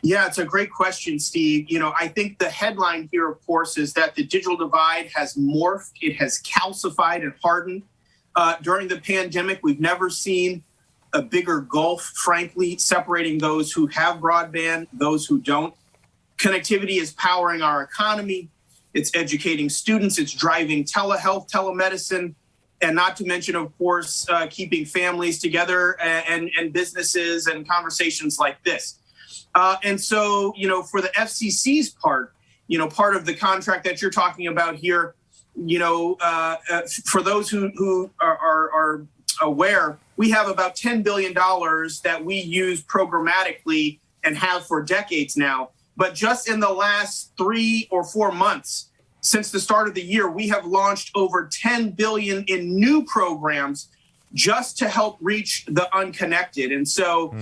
Yeah, it's a great question, Steve. I think the headline here, of course, is that the digital divide has morphed. It has calcified and hardened. During the pandemic, we've never seen a bigger gulf, frankly, separating those who have broadband, those who don't. Connectivity is powering our economy. It's educating students. It's driving telehealth, telemedicine, and not to mention, of course, keeping families together and businesses and conversations like this. And so, for the FCC's part, part of the contract that you're talking about here, for those who are aware, we have about $10 billion that we use programmatically and have for decades now. But just in the last 3 or 4 months, since the start of the year, we have launched over 10 billion in new programs just to help reach the unconnected. And so,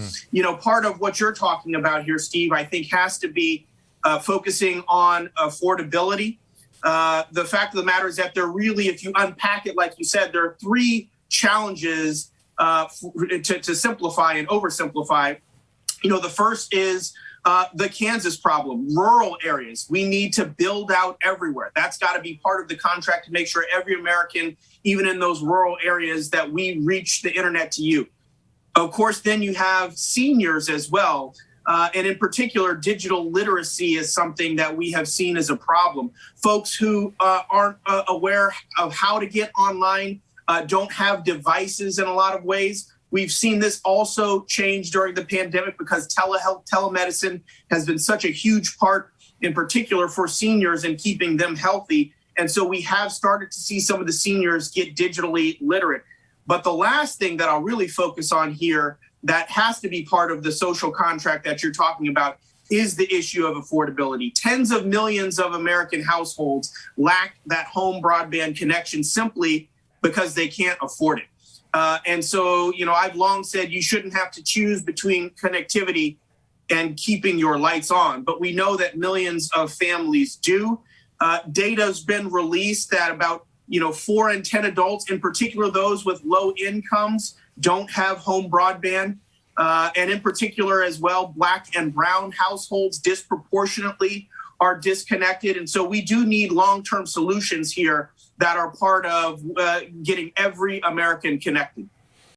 part of what you're talking about here, Steve, I think has to be focusing on affordability. The fact of the matter is that there really, if you unpack it, like you said, there are 3 challenges to simplify and oversimplify. The first is the Kansas problem, rural areas. We need to build out everywhere. That's got to be part of the contract to make sure every American, even in those rural areas, that we reach the internet to you. Of course, then you have seniors as well. And in particular, digital literacy is something that we have seen as a problem. Folks who aren't aware of how to get online, don't have devices in a lot of ways. We've seen this also change during the pandemic because telehealth, telemedicine has been such a huge part, in particular for seniors and keeping them healthy. And so we have started to see some of the seniors get digitally literate. But the last thing that I'll really focus on here that has to be part of the social contract that you're talking about is the issue of affordability. Tens of millions of American households lack that home broadband connection simply because they can't afford it. And so, I've long said you shouldn't have to choose between connectivity and keeping your lights on. But we know that millions of families do. Data's been released that about 4 in 10 adults, in particular those with low incomes, don't have home broadband. And in particular as well, Black and brown households disproportionately are disconnected. And so we do need long-term solutions here that are part of getting every American connected.